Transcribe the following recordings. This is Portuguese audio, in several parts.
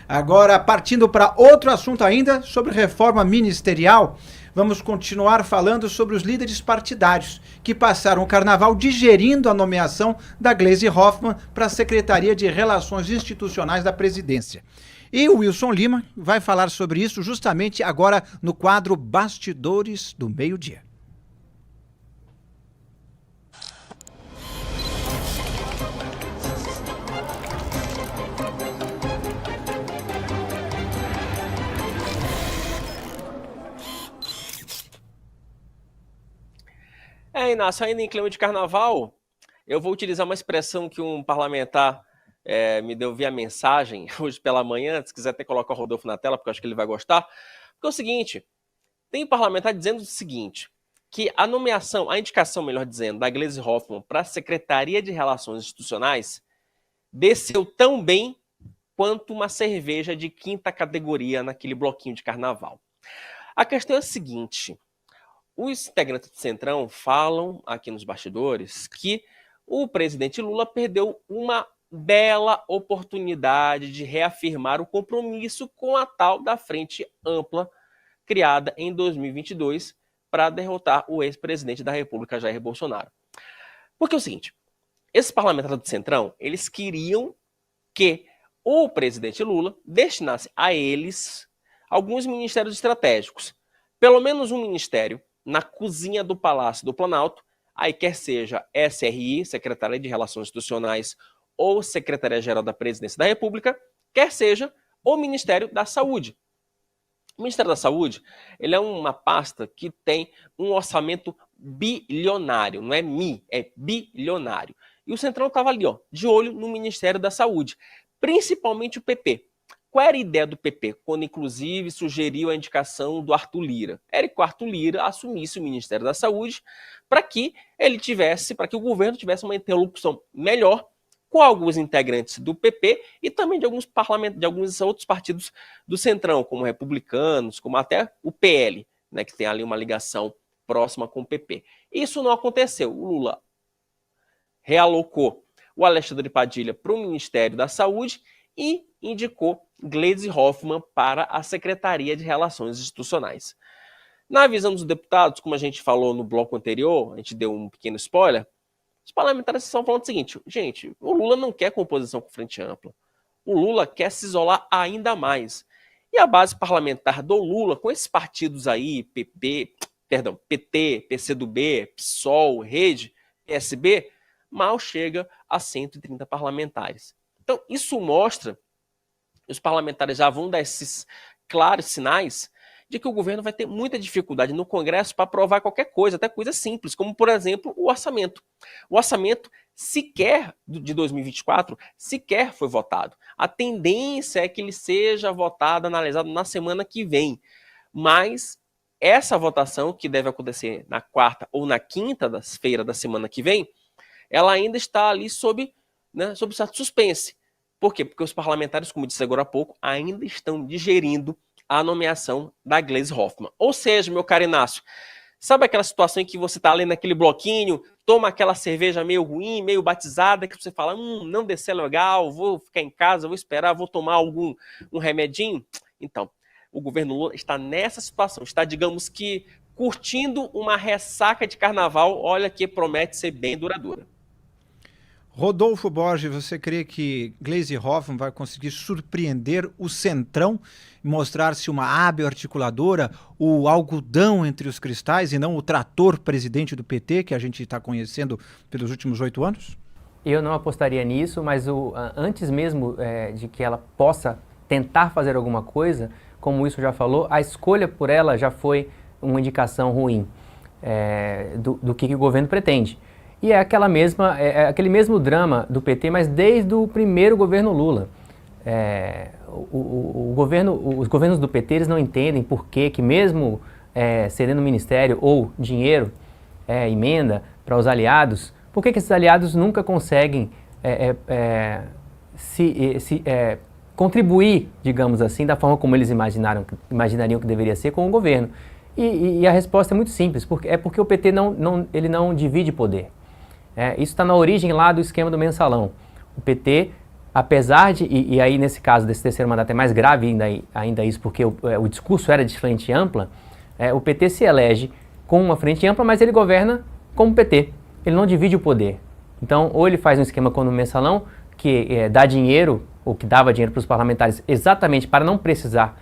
Agora, partindo para outro assunto ainda, sobre reforma ministerial, vamos continuar falando sobre os líderes partidários, que passaram o carnaval digerindo a nomeação da Gleisi Hoffmann para a Secretaria de Relações Institucionais da Presidência. E o Wilson Lima vai falar sobre isso justamente agora no quadro Bastidores do Meio-Dia. Inácio, ainda em clima de carnaval, eu vou utilizar uma expressão que um parlamentar me deu via mensagem hoje pela manhã. Se quiser até colocar o Rodolfo na tela, porque eu acho que ele vai gostar. Porque é o seguinte, tem um parlamentar dizendo o seguinte, que a nomeação, a indicação, melhor dizendo, da Gleisi Hoffmann para a Secretaria de Relações Institucionais desceu tão bem quanto uma cerveja de quinta categoria naquele bloquinho de carnaval. A questão é a seguinte, os integrantes do Centrão falam aqui nos bastidores que o presidente Lula perdeu uma bela oportunidade de reafirmar o compromisso com a tal da Frente Ampla criada em 2022 para derrotar o ex-presidente da República, Jair Bolsonaro. Porque é o seguinte, esses parlamentares do Centrão, eles queriam que o presidente Lula destinasse a eles alguns ministérios estratégicos, pelo menos um ministério na cozinha do Palácio do Planalto, aí quer seja SRI, Secretaria de Relações Institucionais, ou Secretaria-Geral da Presidência da República, quer seja o Ministério da Saúde. O Ministério da Saúde, ele é uma pasta que tem um orçamento bilionário, não é é bilionário. E o Centrão estava ali, de olho no Ministério da Saúde, principalmente o PP. Qual era a ideia do PP, quando inclusive sugeriu a indicação do Arthur Lira? Era que o Arthur Lira assumisse o Ministério da Saúde para que o governo tivesse uma interlocução melhor com alguns integrantes do PP e também de alguns outros partidos do Centrão, como republicanos, como até o PL, né, que tem ali uma ligação próxima com o PP. Isso não aconteceu. O Lula realocou o Alexandre Padilha para o Ministério da Saúde e indicou Gleisi Hoffmann para a Secretaria de Relações Institucionais. Na visão dos deputados, como a gente falou no bloco anterior, a gente deu um pequeno spoiler, os parlamentares estão falando o seguinte, gente, o Lula não quer composição com frente ampla, o Lula quer se isolar ainda mais. E a base parlamentar do Lula, com esses partidos aí, PT, PCdoB, PSOL, Rede, PSB, mal chega a 130 parlamentares. Então, isso mostra, os parlamentares já vão dar esses claros sinais de que o governo vai ter muita dificuldade no Congresso para aprovar qualquer coisa, até coisas simples, como, por exemplo, o orçamento. O orçamento de 2024 sequer foi votado. A tendência é que ele seja votado, analisado na semana que vem. Essa votação, que deve acontecer na quarta ou na quinta-feira da semana que vem, ela ainda está ali sob certo suspense. Por quê? Porque os parlamentares, como disse agora há pouco, ainda estão digerindo a nomeação da Gleisi Hoffmann. Ou seja, meu caro Inácio, sabe aquela situação em que você está ali naquele bloquinho, toma aquela cerveja meio ruim, meio batizada, que você fala, não descer legal, vou ficar em casa, vou esperar, vou tomar um remedinho? Então, o governo Lula está nessa situação, está, digamos que, curtindo uma ressaca de carnaval, olha que promete ser bem duradoura. Rodolfo Borges, você crê que Gleisi Hoffmann vai conseguir surpreender o Centrão e mostrar-se uma hábil articuladora, o algodão entre os cristais e não o trator presidente do PT que a gente está conhecendo pelos últimos 8 anos? Eu não apostaria nisso, mas antes mesmo de que ela possa tentar fazer alguma coisa, como isso já falou, a escolha por ela já foi uma indicação ruim do que o governo pretende. E é aquele mesmo drama do PT, mas desde o primeiro governo Lula. Os governos do PT eles não entendem por que mesmo cedendo ministério ou dinheiro, emenda para os aliados, por que esses aliados nunca conseguem contribuir, digamos assim, da forma como eles imaginariam que deveria ser com o governo. E a resposta é muito simples, porque o PT ele não divide poder. Isso está na origem lá do esquema do mensalão. O PT apesar de, e aí nesse caso desse terceiro mandato é mais grave ainda isso, porque o discurso era de frente ampla, o PT se elege com uma frente ampla, mas ele governa como PT, ele não divide o poder. Então, ou ele faz um esquema como o Mensalão, que dá dinheiro, ou que dava dinheiro para os parlamentares exatamente para não precisar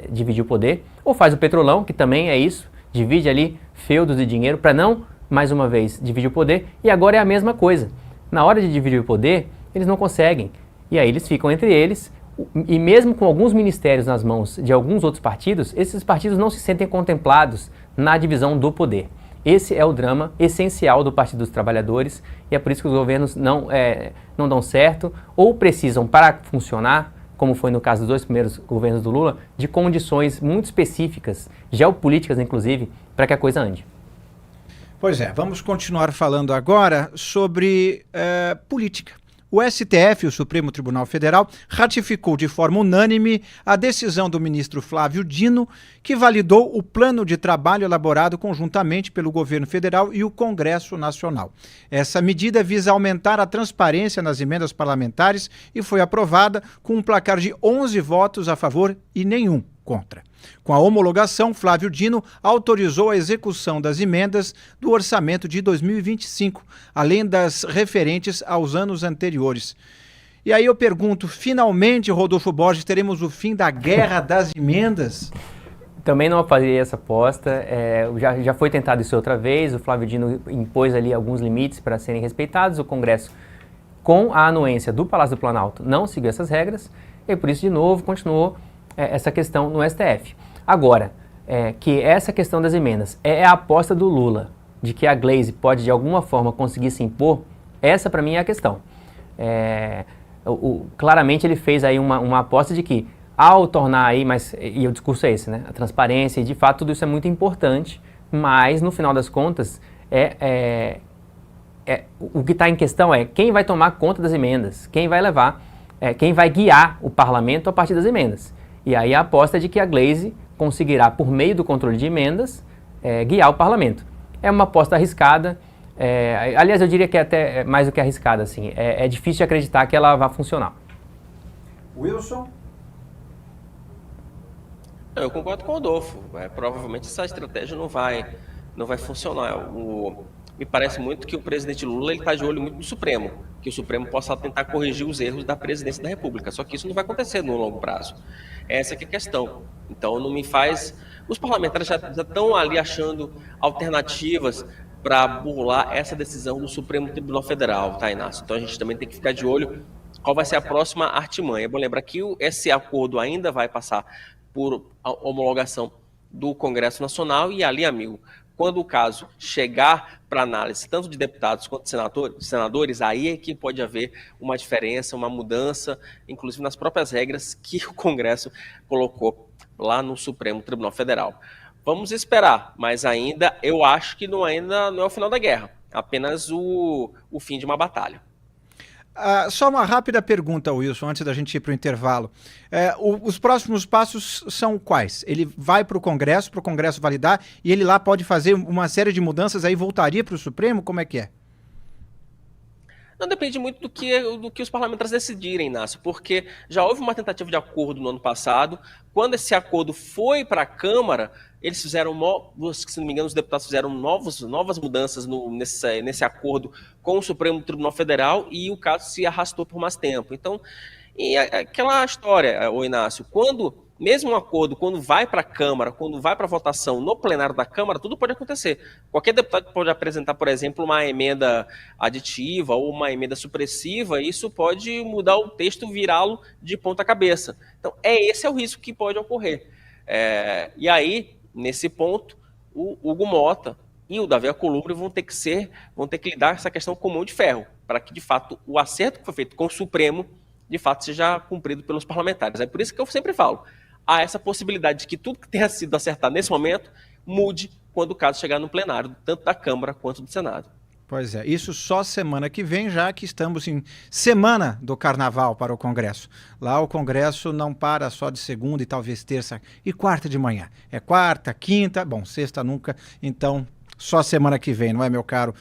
dividir o poder, ou faz o Petrolão, que também é isso, divide ali feudos de dinheiro para não, mais uma vez, dividir o poder, e agora é a mesma coisa. Na hora de dividir o poder, eles não conseguem, e aí eles ficam entre eles, e mesmo com alguns ministérios nas mãos de alguns outros partidos, esses partidos não se sentem contemplados na divisão do poder. Esse é o drama essencial do Partido dos Trabalhadores, e é por isso que os governos não dão certo, ou precisam, para funcionar, como foi no caso dos 2 primeiros governos do Lula, de condições muito específicas, geopolíticas inclusive, para que a coisa ande. Pois é, vamos continuar falando agora sobre política. O STF, o Supremo Tribunal Federal, ratificou de forma unânime a decisão do ministro Flávio Dino, que validou o plano de trabalho elaborado conjuntamente pelo governo federal e o Congresso Nacional. Essa medida visa aumentar a transparência nas emendas parlamentares e foi aprovada com um placar de 11 votos a favor e nenhum contra. Com a homologação, Flávio Dino autorizou a execução das emendas do orçamento de 2025, além das referentes aos anos anteriores. E aí eu pergunto, finalmente, Rodolfo Borges, teremos o fim da guerra das emendas? Também não fazia essa aposta, já foi tentado isso outra vez, o Flávio Dino impôs ali alguns limites para serem respeitados, o Congresso, com a anuência do Palácio do Planalto, não seguiu essas regras, e por isso, de novo, continuou essa questão no STF. Agora, que essa questão das emendas é a aposta do Lula, de que a Glaze pode de alguma forma conseguir se impor, essa para mim é a questão. Claramente ele fez aí uma aposta de que ao tornar aí, e o discurso é esse, né? A transparência, e de fato tudo isso é muito importante, mas no final das contas o que está em questão é quem vai tomar conta das emendas, quem vai levar, quem vai guiar o parlamento a partir das emendas. E aí a aposta é de que a Glaze conseguirá, por meio do controle de emendas, guiar o parlamento. É uma aposta arriscada, aliás, eu diria que é até mais do que arriscada, assim. É difícil de acreditar que ela vá funcionar. Wilson? Eu concordo com o Rodolfo. Provavelmente essa estratégia não vai funcionar. Me parece muito que o presidente Lula está de olho muito no Supremo, que o Supremo possa tentar corrigir os erros da presidência da República. Só que isso não vai acontecer no longo prazo. Essa que é a questão. Então não me faz... Os parlamentares já estão ali achando alternativas para burlar essa decisão do Supremo Tribunal Federal, tá, Inácio? Então a gente também tem que ficar de olho qual vai ser a próxima artimanha. É bom lembrar que esse acordo ainda vai passar por homologação do Congresso Nacional e ali, amigo, quando o caso chegar para análise tanto de deputados quanto de senadores, aí é que pode haver uma diferença, uma mudança, inclusive nas próprias regras que o Congresso colocou lá no Supremo Tribunal Federal. Vamos esperar, mas ainda eu acho que ainda não é o final da guerra, apenas o fim de uma batalha. Só uma rápida pergunta, Wilson, antes da gente ir para o intervalo. Os próximos passos são quais? Ele vai para o Congresso validar, e ele lá pode fazer uma série de mudanças, aí voltaria para o Supremo? Como é que é? Não, depende muito do que os parlamentares decidirem, Inácio, porque já houve uma tentativa de acordo no ano passado. Quando esse acordo foi para a Câmara, eles fizeram, se não me engano, os deputados fizeram novas mudanças nesse acordo com o Supremo Tribunal Federal e o caso se arrastou por mais tempo. Então, aquela história, ô Inácio, mesmo um acordo, quando vai para a Câmara, quando vai para a votação no plenário da Câmara, tudo pode acontecer. Qualquer deputado pode apresentar, por exemplo, uma emenda aditiva ou uma emenda supressiva, e isso pode mudar o texto, virá-lo de ponta cabeça. Então, esse é o risco que pode ocorrer. E aí, nesse ponto, o Hugo Mota e o Davi Alcolumbre vão ter que lidar com essa questão com mão de ferro, para que, de fato, o acerto que foi feito com o Supremo, de fato, seja cumprido pelos parlamentares. É por isso que eu sempre falo, há essa possibilidade de que tudo que tenha sido acertado nesse momento mude quando o caso chegar no plenário, tanto da Câmara quanto do Senado. Pois é, isso só semana que vem, já que estamos em semana do Carnaval para o Congresso. Lá o Congresso não para só de segunda e talvez terça e quarta de manhã. É quarta, quinta, sexta nunca, então só semana que vem, não é, meu caro?